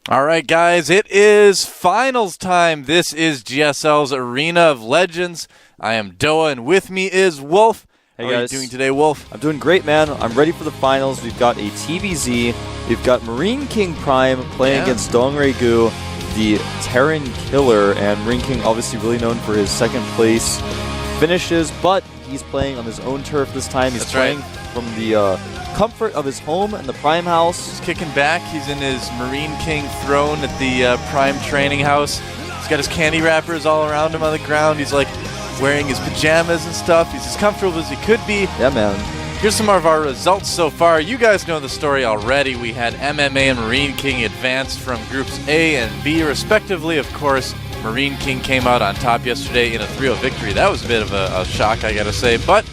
All right, guys, it is finals time. This is GSL's Arena of Legends. I am Doa, and with me is Wolf. Hey, How guys. are you doing today, Wolf? I'm doing great, man. I'm ready for the finals. We've got a TVZ. We've got MarineKing Prime playing against DongRaeGu, the Terran Killer. And MarineKing obviously really known for his second place finishes, but he's playing on his own turf this time. He's playing from the comfort of his home in the Prime house. He's kicking back. He's in his MarineKing throne at the Prime training house. He's got his candy wrappers all around him on the ground. He's like wearing his pajamas and stuff. He's as comfortable as he could be. Yeah, man. Here's some of our results so far. You guys know the story already. We had MMA and MarineKing advance from groups A and B respectively. Of course, MarineKing came out on top yesterday in a 3-0 victory. That was a bit of a shock, I gotta say. But,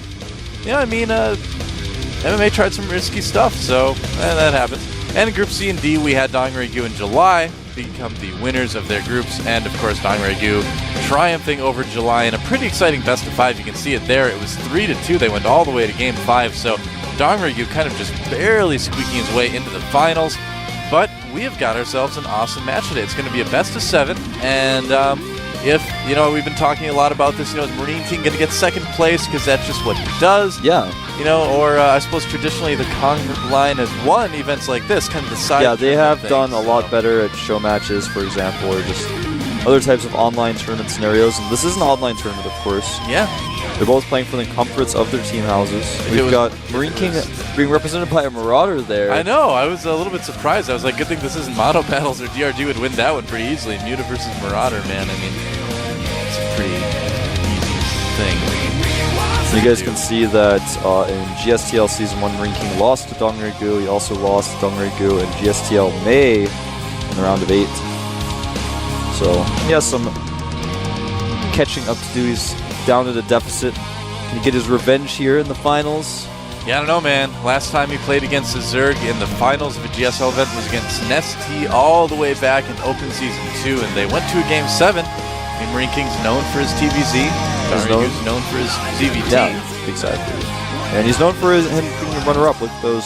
yeah, I mean, MMA tried some risky stuff, so that happens. And in Group C and D, we had DongRaeGu in July become the winners of their groups, and of course DongRaeGu triumphing over July in a pretty exciting best of 5. You can see it there. It was 3-2. They went all the way to Game 5, so DongRaeGu kind of just barely squeaking his way into the finals. But we have got ourselves an awesome match today. It's going to be a best of 7, and if, you know, we've been talking a lot about this, you know, is MarineKing going to get second place because that's just what he does? Yeah. You know, or I suppose traditionally the Kong line has won events like this, kind of the side. Yeah, they have done a lot better at show matches, for example, or just other types of online tournament scenarios. And this is an online tournament, of course. Yeah. They're both playing from the comforts of their team houses. We've got MarineKing being represented by a Marauder there. I know. I was a little bit surprised. I was like, good thing this isn't Mono Battles, or DRG would win that one pretty easily. Muta versus Marauder, man. I mean, it's a pretty easy thing. You guys can see that in GSTL Season 1, MarineKing lost to DongRaeGu. He also lost to DongRaeGu in GSTL May in the round of 8. So he has some catching up to do. He's down at a deficit. Can he get his revenge here in the finals? Yeah, I don't know, man. Last time he played against the Zerg in the finals of a GSL event was against Nesty all the way back in Open Season 2, and they went to a Game 7. I mean, MarineKing's known for his TVZ. DongRaeGu's known for his ZVT. Yeah, exactly. And he's known for him being a runner-up with those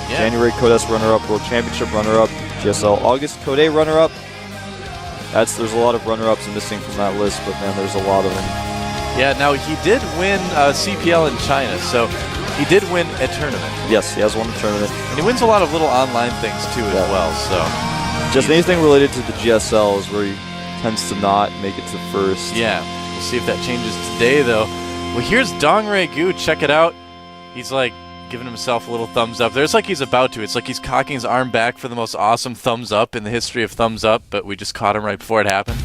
January Code S runner-up, World Championship runner-up, GSL August Code A runner-up. There's a lot of runner-ups missing from that list, but man, there's a lot of them. Yeah, now he did win CPL in China, so he did win a tournament. Yes, he has won a tournament. And he wins a lot of little online things too as well, so. Just anything related to the GSL is where he tends to not make it to first. Yeah, we'll see if that changes today though. Well, here's DongRaeGu, check it out. He's like giving himself a little thumbs up. There's like he's about to. It's like he's cocking his arm back for the most awesome thumbs up in the history of thumbs up, but we just caught him right before it happened.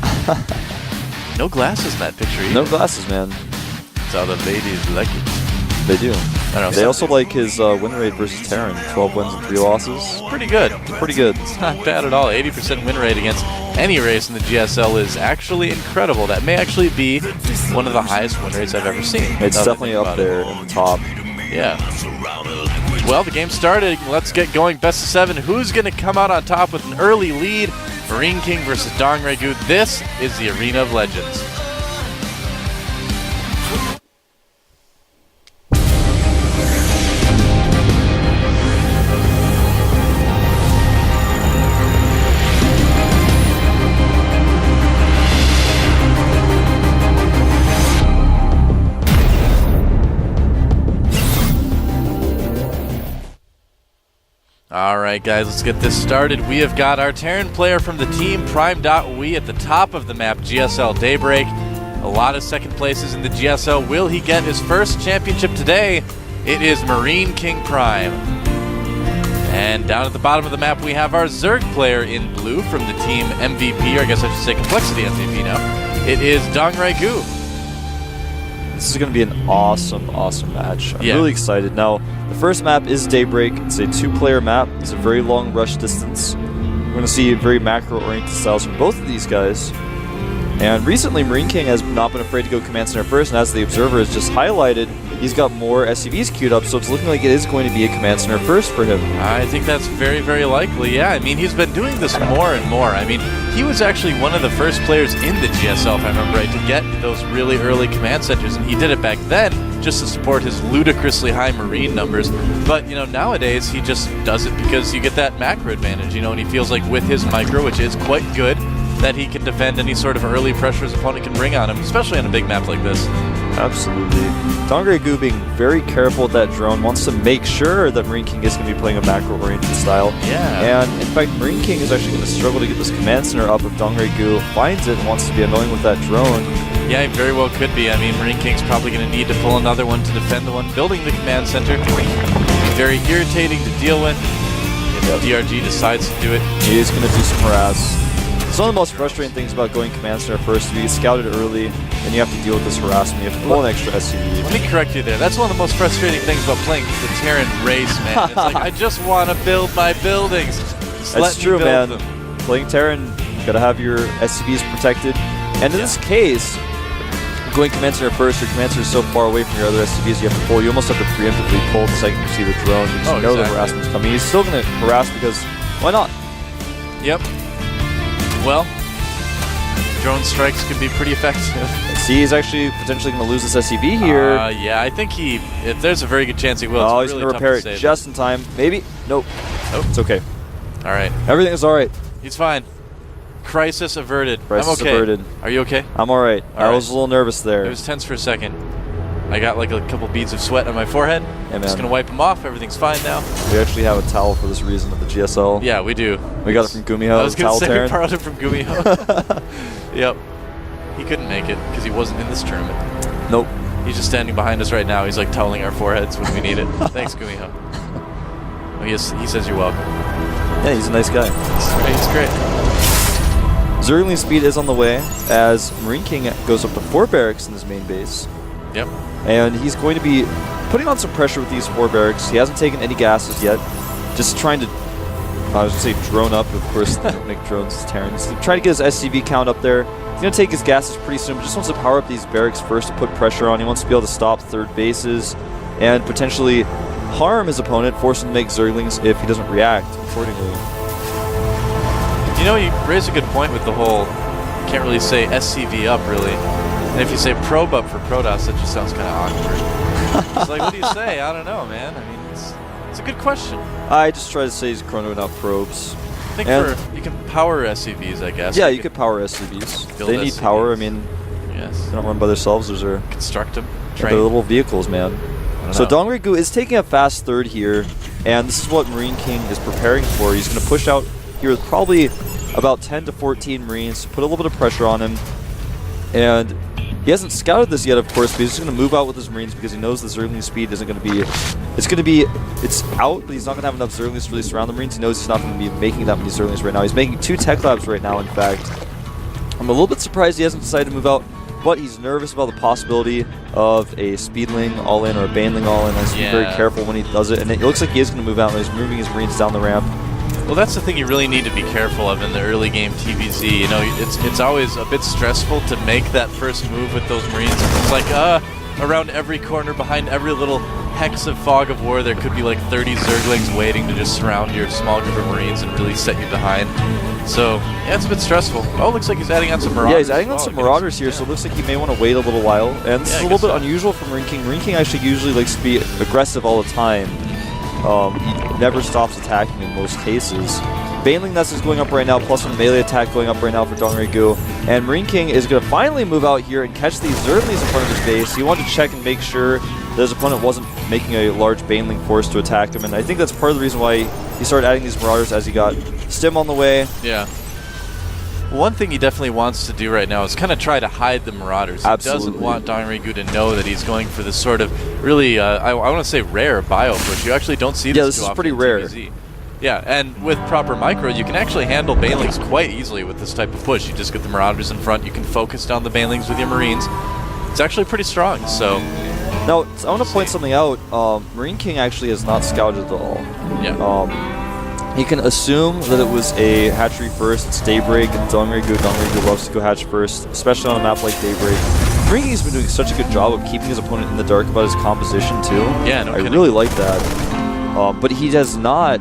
No glasses in that picture either. No glasses, man. That's how the ladies like it. They do. I don't know, they also like his win rate versus Terran. 12 wins and 3 losses. Pretty good. Pretty good. It's not bad at all. 80% win rate against any race in the GSL is actually incredible. That may actually be one of the highest win rates I've ever seen. It's definitely up there in the top. Yeah. Well, the game started. Let's get going. Best of 7. Who's going to come out on top with an early lead? MarineKing versus DongRaeGu. This is the Arena of Legends. Alright guys, let's get this started. We have got our Terran player from the team, Prime.we, at the top of the map, GSL Daybreak. A lot of second places in the GSL. Will he get his first championship today? It is MarineKing Prime. And down at the bottom of the map, we have our Zerg player in blue from the team MVP, or I guess I should say Complexity MVP now. It is DongRaeGu. This is going to be an awesome, awesome match. I'm really excited. Now, the first map is Daybreak. It's a 2-player map. It's a very long rush distance. We're going to see very macro-oriented styles from both of these guys. And recently, MarineKing has not been afraid to go Command Center first, and as the Observer has just highlighted, he's got more SCVs queued up, so it's looking like it is going to be a command center first for him. I think that's very, very likely, yeah. I mean, he's been doing this more and more. I mean, he was actually one of the first players in the GSL, if I remember right, to get those really early command centers, and he did it back then just to support his ludicrously high Marine numbers. But, you know, nowadays he just does it because you get that macro advantage, you know, and he feels like with his micro, which is quite good, that he can defend any sort of early pressure his opponent can bring on him, especially on a big map like this. Absolutely. DongRaeGu being very careful with that drone, wants to make sure that MarineKing is going to be playing a macro-oriented style. Yeah. And in fact, MarineKing is actually going to struggle to get this command center up if DongRaeGu finds it and wants to be annoying with that drone. Yeah, he very well could be. I mean, MarineKing's probably going to need to pull another one to defend the one building the command center. Very irritating to deal with. If DRG decides to do it. He is going to do some harass. It's one of the most frustrating things about going command center first. If you get scouted early, then you have to deal with this harassment. You have to pull an extra SCV. Let me correct you there. That's one of the most frustrating things about playing the Terran race, man. It's like, I just want to build my buildings. Just That's let true, me build man. them. Playing Terran, you gotta have your SCVs protected. And in this case, going command center first, your command center is so far away from your other SCVs you have to pull. You almost have to preemptively pull the second you see the drone because you know the harassment's coming. He's still gonna harass because why not? Yep. Well, drone strikes can be pretty effective. See, he's actually potentially going to lose this SCV here. Yeah, I think there's a very good chance he will. Oh, it's he's really going to repair it just in time. Maybe. Nope. Nope. It's okay. All right. Everything is all right. He's fine. Crisis averted. Crisis I'm okay. averted. Are you okay? I'm all right. I was a little nervous there. It was tense for a second. I got like a couple beads of sweat on my forehead. Yeah, I'm just going to wipe them off. Everything's fine now. We actually have a towel for this reason at the GSL. Yeah, we do. We got it from Gumiho. I was going to say Terran. we borrowed it from Gumiho. Yep. He couldn't make it because he wasn't in this tournament. Nope. He's just standing behind us right now. He's like toweling our foreheads when we need it. Thanks, Gumiho. Oh, he says you're welcome. Yeah, he's a nice guy. He's great. Zergling speed is on the way as MarineKing goes up to 4 barracks in his main base. Yep. And he's going to be putting on some pressure with these 4 barracks. He hasn't taken any gases yet. Just trying to, I was going to say drone up, of course, they don't make drones as Terrans. Trying to get his SCV count up there. He's going to take his gases pretty soon, but just wants to power up these barracks first to put pressure on. He wants to be able to stop third bases and potentially harm his opponent, force him to make Zerglings if he doesn't react accordingly. You know, you raise a good point with the whole, you can't really say SCV up, really. And if you say probe up for Protoss, that just sounds kind of awkward. It's like, what do you say? I don't know, man. I mean, it's a good question. I just try to say he's chronoing out probes. I think you can power SCVs, I guess. Yeah, you could power SCVs. They need SCVs. power. I mean, yes. they don't run by themselves. Those are Construct them. they're little vehicles, man. So DongRaeGu is taking a fast third here, and this is what MarineKing is preparing for. He's going to push out here with probably about 10 to 14 Marines to put a little bit of pressure on him. And he hasn't scouted this yet, of course, but he's just going to move out with his Marines because he knows the Zergling speed isn't going to be... It's out, but he's not going to have enough Zerglings to really surround the Marines. He knows he's not going to be making that many Zerglings right now. He's making 2 tech labs right now, in fact. I'm a little bit surprised he hasn't decided to move out, but he's nervous about the possibility of a Speedling all-in or a Baneling all-in. He's be very careful when he does it, and it looks like he is going to move out, and he's moving his Marines down the ramp. Well, that's the thing you really need to be careful of in the early game TVZ. You know, it's always a bit stressful to make that first move with those Marines. It's like, around every corner, behind every little hex of fog of war, there could be like 30 Zerglings waiting to just surround your small group of Marines and really set you behind. So, yeah, it's a bit stressful. Oh, looks like he's adding on some Marauders. Yeah, he's adding on some Marauders here, so it looks like he may want to wait a little while. And this is a little bit unusual for MarineKing. MarineKing actually usually likes to be aggressive all the time. He never stops attacking in most cases. Baneling Nest is going up right now, plus one melee attack going up right now for DongRaeGu. And MarineKing is going to finally move out here and catch these Zerglings in front of his base. He wanted to check and make sure that his opponent wasn't making a large Baneling force to attack him. And I think that's part of the reason why he started adding these Marauders as he got Stim on the way. Yeah. One thing he definitely wants to do right now is kind of try to hide the Marauders. Absolutely. He doesn't want DongRaeGu to know that he's going for this sort of really, I want to say rare bio push. You actually don't see this this is pretty rare. TVZ. Yeah, and with proper micro, you can actually handle Banelings quite easily with this type of push. You just get the Marauders in front, you can focus down the Banelings with your Marines. It's actually pretty strong, so... Now, I want to point something out. MarineKing actually has not scouted at all. Yeah. He can assume that it was a hatchery first. It's Daybreak and DongRaeGu. DongRaeGu loves to go hatch first, especially on a map like Daybreak. MarineKing's been doing such a good job of keeping his opponent in the dark about his composition too. Yeah, no I kidding. really like that. But he has not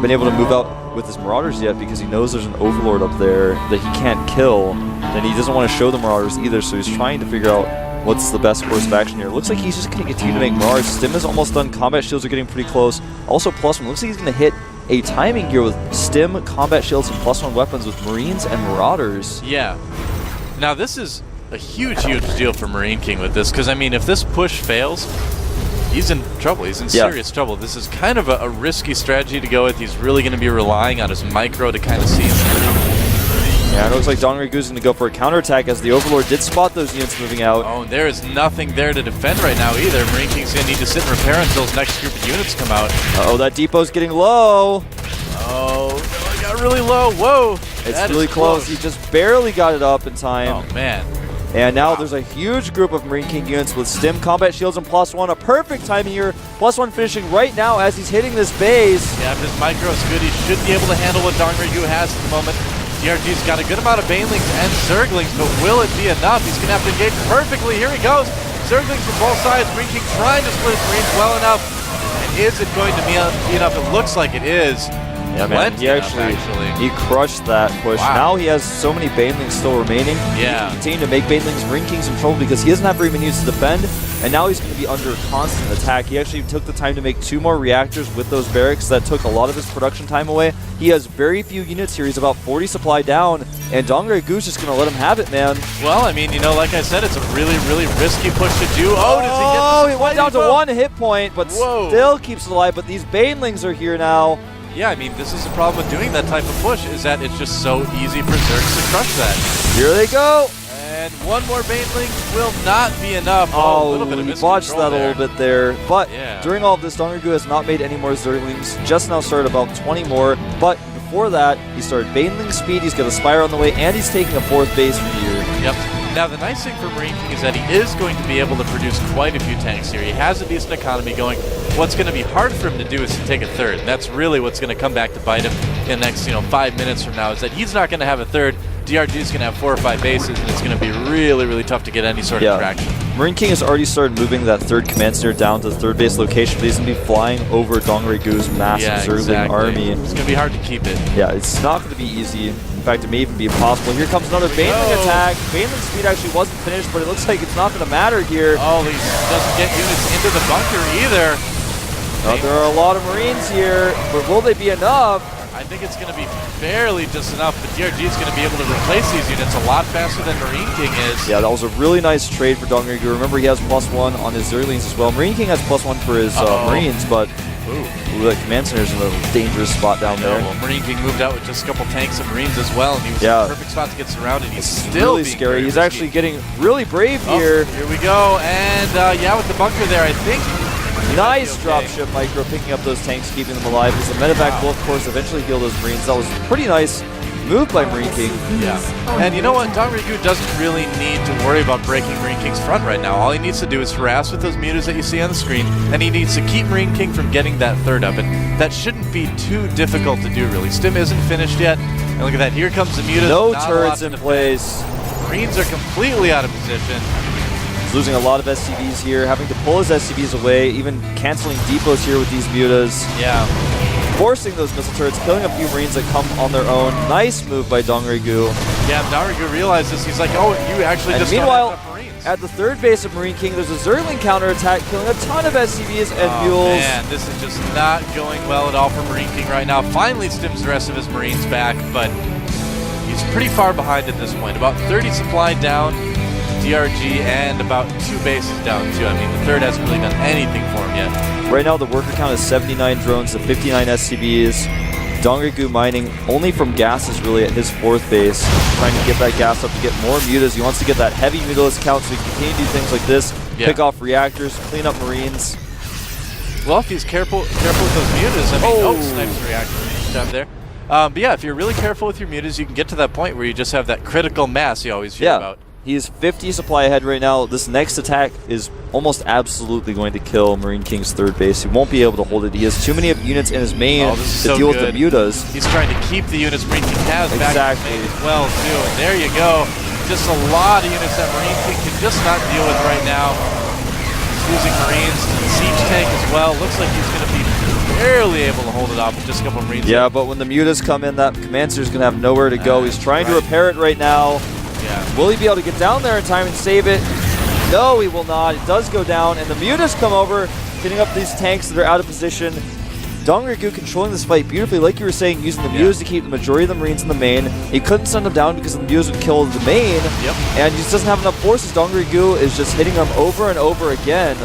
been able to move out with his Marauders yet because he knows there's an Overlord up there that he can't kill, and he doesn't want to show the Marauders either, so he's trying to figure out what's the best course of action here. Looks like he's just going to continue to make Marauders. Stim is almost done. Combat shields are getting pretty close. Also +1. Looks like he's going to hit a timing gear with Stim, combat shields, and +1 weapons with Marines and Marauders. Yeah. Now this is a huge deal for MarineKing with this, because I mean, if this push fails, he's in trouble. He's in serious trouble. This is kind of a risky strategy to go with. He's really going to be relying on his micro to kind of see him through. Yeah, it looks like DongRaeGu is going to go for a counterattack as the Overlord did spot those units moving out. Oh, and there is nothing there to defend right now either. MarineKing's going to need to sit and repair until his next group of units come out. Uh-oh, that depot's getting low. Oh, it got really low. Whoa. It's really close. He just barely got it up in time. Oh, man. And now there's a huge group of MarineKing units with Stim, combat shields, and +1. A perfect time here. +1 finishing right now as he's hitting this base. Yeah, if his micro's good, he should be able to handle what DongRaeGu has at the moment. DRG's got a good amount of Banelings and Zerglings, but will it be enough? He's going to have to engage perfectly. Here he goes. Zerglings from both sides. MarineKing trying to split his Marines well enough. And is it going to be enough? It looks like it is. Yeah, man, he actually crushed that push. Wow. Now he has so many Banelings still remaining. Yeah. He can continue to make Banelings. MarineKing's in trouble because he doesn't have very many units to defend, and now he's going to be under constant attack. He actually took the time to make 2 more reactors with those barracks. That took a lot of his production time away. He has very few units here. He's about 40 supply down, and DongRaeGu's just going to let him have it, man. Well, I mean, you know, like I said, it's a really risky push to do. Oh, does he get Oh, he went down to 1 hit point, but still keeps it alive. But these Banelings are here now. Yeah, I mean, this is the problem with doing that type of push, is that it's just so easy for Zergs to crush that. Here they go. And one more Baneling will not be enough. Oh, a little bit of he botched that there. a little bit there. But during all of this, DongRaeGu has not made any more Zerglings. Just now started about 20 more. But before that, he started Baneling speed. He's got a Spire on the way, and he's taking a 4th base from here. Yep. Now, the nice thing for MarineKing is that he is going to be able to produce quite a few tanks here. He has a decent economy going. What's going to be hard for him to do is to take a 3rd. And that's really what's going to come back to bite him in the next 5 minutes from now, is that he's not going to have a 3rd. DRG is going to have 4 or 5 bases, and it's going to be really tough to get any sort of traction. MarineKing has already started moving that 3rd command center down to the 3rd base location, but he's going to be flying over DongRaeGu's massive Zergling army. It's going to be hard to keep it. Yeah, it's not going to be easy. In fact, it may even be impossible. Here comes another Baneling attack. Baneling speed actually wasn't finished, but it looks like it's not going to matter here. Oh, he doesn't get units into the bunker either. There are a lot of Marines here, but will they be enough? I think it's going to be barely just enough, but DRG is going to be able to replace these units a lot faster than MarineKing is. Yeah, that was a really nice trade for DongRaeGu. Remember, he has +1 on his Zerglings as well. MarineKing has +1 for his Marines, but the command center's in a dangerous spot down there. Well, MarineKing moved out with just a couple tanks and Marines as well, and he was in the perfect spot to get surrounded. He's still really scary. He's actually getting really brave here. Here we go, and yeah, with the bunker there, I think. Nice dropship micro picking up those tanks, keeping them alive. As the medevac will, of course, eventually heal those Marines. That was pretty nice move by MarineKing. Yeah. And you know what? DongRaeGu doesn't really need to worry about breaking MarineKing's front right now. All he needs to do is harass with those mutas that you see on the screen, and he needs to keep MarineKing from getting that 3rd up. And that shouldn't be too difficult to do, really. Stim isn't finished yet. And look at that. Here comes the mutas. No turrets in place. Marines are completely out of position. Losing a lot of SCVs here, having to pull his SCVs away, even canceling depots here with these mutas. Yeah. Forcing those missile turrets, killing a few Marines that come on their own. Nice move by DongRaeGu. Yeah, DongRaeGu realizes, he's like, oh, you actually just meanwhile, don't have enough Marines. At the 3rd base of MarineKing, there's a Zergling counterattack, killing a ton of SCVs and mules. Man, this is just not going well at all for MarineKing right now. Finally stims the rest of his Marines back, but he's pretty far behind at this point. About 30 supply down. DRG and about 2 bases down too. I mean, the 3rd hasn't really done anything for him yet. Right now the worker count is 79 drones to 59 SCVs. DongRaeGu mining only from gases really at his 4th base, trying to get that gas up to get more mutas. He wants to get that heavy mutalist count so he can continue to do things like this, pick off reactors, clean up Marines. Well, if he's careful with those mutas, I mean, snipes the reactor down there. But yeah, if you're really careful with your mutas, you can get to that point where you just have that critical mass you always hear about. He is 50 supply ahead right now. This next attack is almost absolutely going to kill MarineKing's 3rd base. He won't be able to hold it. He has too many units in his main to deal with the mutas. He's trying to keep the units MarineKing has back in his main as well, too. And there you go. just a lot of units that MarineKing can just not deal with right now. He's losing Marines to the siege tank as well. Looks like he's going to be barely able to hold it off with just a couple of Marines. Yeah, but when the mutas come in, that Commander's going to have nowhere to go. He's trying to repair it right now. Yeah. Will he be able to get down there in time and save it? No, he will not. It does go down, and the mutas come over, hitting up these tanks that are out of position. DongRaeGu controlling this fight beautifully, like you were saying, using the mutas to keep the majority of the Marines in the main. He couldn't send them down because the mutas would kill the main, and he just doesn't have enough forces. DongRaeGu is just hitting them over and over again.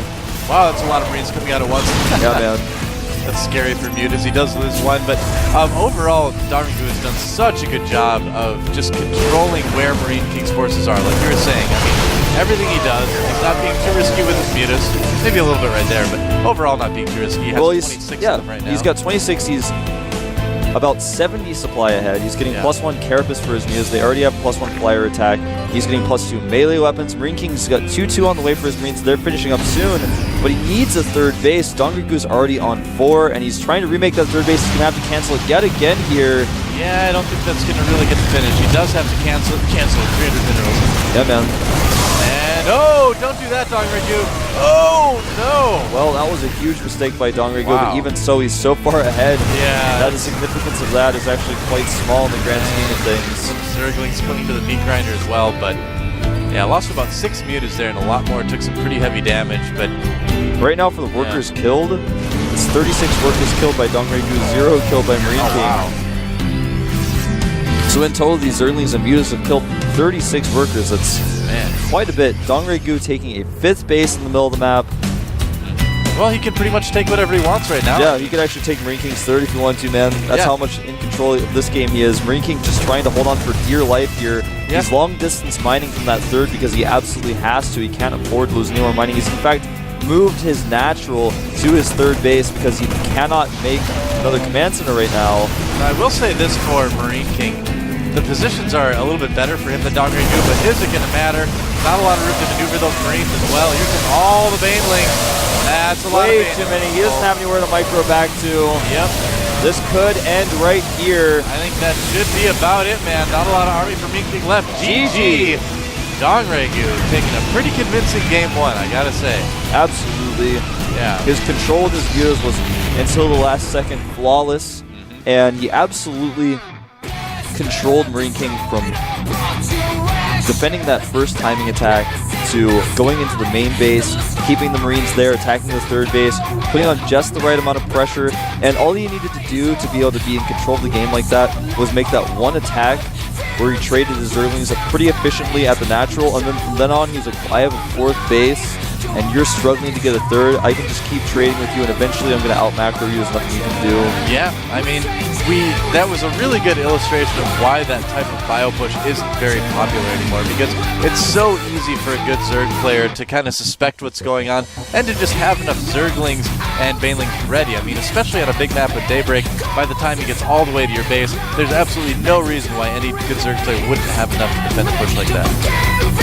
Wow, that's a lot of Marines coming out at once. Yeah, man. That's scary for mutas. He does lose one, but overall, DongRaeGu has done such a good job of just controlling where MarineKing's forces are. Like you were saying, I mean, everything he does, he's not being too risky with his mutas. Maybe a little bit right there, but overall not being too risky. He has 26 of them right now. He's got 26. He's about 70 supply ahead. He's getting +1 carapace for his mutas. They already have +1 flyer attack. He's getting +2 melee weapons. MarineKing's got 2-2 on the way for his Marines. They're finishing up soon, but he needs a third base. DongRaeGu's already on 4, and he's trying to remake that third base. He's going to have to cancel it yet again here. Yeah, I don't think that's going to really get the finish. He does have to cancel 300 minerals. Yeah, man. And, oh, don't do that, DongRaeGu. Oh, no. Well, that was a huge mistake by DongRaeGu, but even so, he's so far ahead that the significance of that is actually quite small in the grand scheme of things. Zerglings put into the meat grinder as well, but yeah, lost about 6 mutas there and a lot more. Took some pretty heavy damage, but right now for the workers killed, it's 36 workers killed by DongRaeGu, 0 killed by MarineKing. Oh, wow. So in total, these Zerglings and mutas have killed 36 workers. That's quite a bit. DongRaeGu taking a 5th base in the middle of the map. Well, he can pretty much take whatever he wants right now. Yeah, he could actually take MarineKing's 3rd if you want to, man. That's how much in control of this game he is. MarineKing just trying to hold on for dear life here. He's long distance mining from that 3rd because he absolutely has to. He can't afford to lose any more mining. He's in fact moved his natural to his 3rd base because he cannot make another command center right now. I will say this for MarineKing. The positions are a little bit better for him than DongRaeGu, but is it going to matter? Not a lot of room to maneuver those Marines as well. Here come all the banelings. That's a lot of Way too many. He doesn't have anywhere to micro back to. Yep. This could end right here. I think that should be about it, man. Not a lot of army for MarineKing left. GG. DongRaeGu taking a pretty convincing game 1, I gotta say. Absolutely. Yeah. His control of his mutas was until the last second flawless, and he absolutely controlled MarineKing from defending that first timing attack to going into the main base, keeping the Marines there, attacking the 3rd base, putting on just the right amount of pressure, and all he needed to do to be able to be in control of the game like that was make that one attack where he traded his Zerglings up pretty efficiently at the natural, and then from then on he's like, I have a 4th base, and you're struggling to get a 3rd, I can just keep trading with you, and eventually I'm going to out-macro you, there's nothing you can do. Yeah, I mean, that was a really good illustration of why that type of bio push isn't very popular anymore, because it's so easy for a good Zerg player to kind of suspect what's going on, and to just have enough Zerglings and Banelings ready. I mean, especially on a big map with Daybreak, by the time he gets all the way to your base, there's absolutely no reason why any good Zerg player wouldn't have enough to defend a push like that.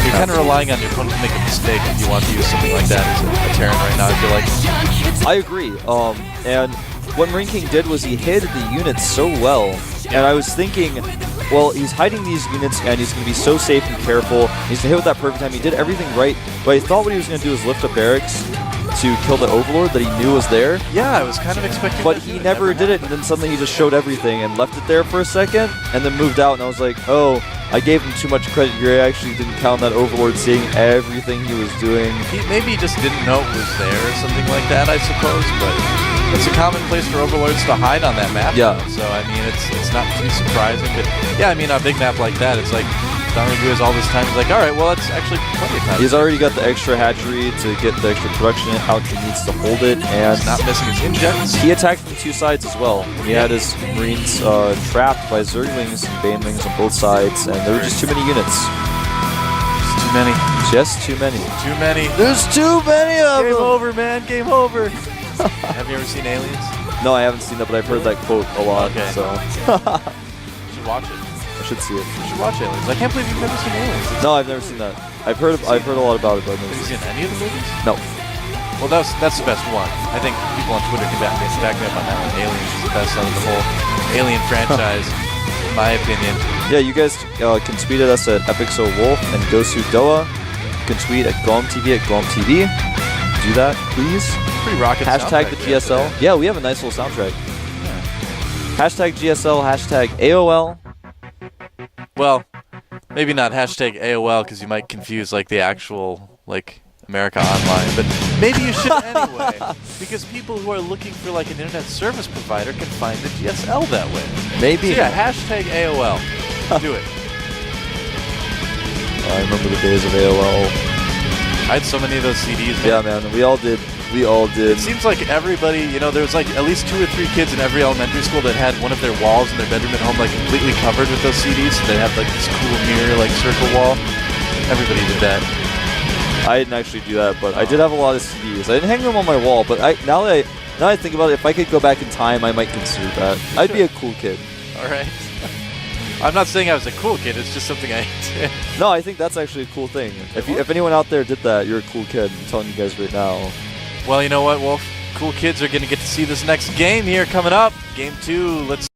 You're kind of relying on your opponent to make a mistake if you want to use something like that as a Terran right now, I feel like. I agree. And what MarineKing did was he hid the units so well, and I was thinking, well, he's hiding these units and he's going to be so safe and careful. He's going to hit with that perfect time. He did everything right, but I thought what he was going to do was lift up barracks to kill the Overlord that he knew was there. Yeah, I was kind of expecting but he never did it, and then suddenly he just showed everything and left it there for a second, and then moved out, and I was like, oh, I gave him too much credit here. I actually didn't count that Overlord seeing everything he was doing. Maybe he just didn't know it was there or something like that, I suppose, but it's a common place for Overlords to hide on that map. Yeah. So, I mean, it's not too surprising, but yeah, I mean, on a big map like that, it's like, DongRaeGu has all this time. He's like, all right, well, that's actually plenty of time. He's already got the extra hatchery to get the extra production out. He needs to hold it, and he's not missing his injects. He attacked from 2 sides as well. He had his Marines trapped by Zerglings and Banelings on both sides, and there were just too many units. Just too many. Just too many. Too many. There's too many of them. Game over, man. Game over. Have you ever seen Aliens? No, I haven't seen that, but I've heard that quote a lot. Okay. So You should watch it. I should see it. You should watch Aliens. I can't believe you've never seen Aliens. No, I've never seen that. I've heard a lot about it, but I've never seen it. Have you seen any of the movies? No. Well, that's the best one. I think people on Twitter can back me up on that one. Aliens is the best out of the whole Alien franchise, in my opinion. Yeah, you guys can tweet at us at EpicSoWolf and GoSuDoa. You can tweet at GOMTV at GOMTV. Do that, please. Pretty rocket Hashtag the GSL. Yeah, we have a nice little soundtrack. Yeah. Hashtag GSL, hashtag AOL. Well, maybe not hashtag AOL because you might confuse like the actual like America Online, but maybe you should anyway because people who are looking for like an internet service provider can find the GSL that way. Maybe. So yeah, hashtag AOL. Do it. I remember the days of AOL. I had so many of those CDs. Man. Yeah, man, we all did. We all did. It seems like everybody, you know, there was like at least 2 or 3 kids in every elementary school that had one of their walls in their bedroom at home like completely covered with those CDs. So they have like this cool mirror like circle wall. Everybody did that. I didn't actually do that, but I did have a lot of CDs. I didn't hang them on my wall, but now that I think about it, if I could go back in time, I might consider that. I'd be a cool kid. All right. I'm not saying I was a cool kid. It's just something I did. No, I think that's actually a cool thing. If anyone out there did that, you're a cool kid. I'm telling you guys right now. Well, you know what, Wolf? Cool kids are going to get to see this next game here coming up. Game 2. Let's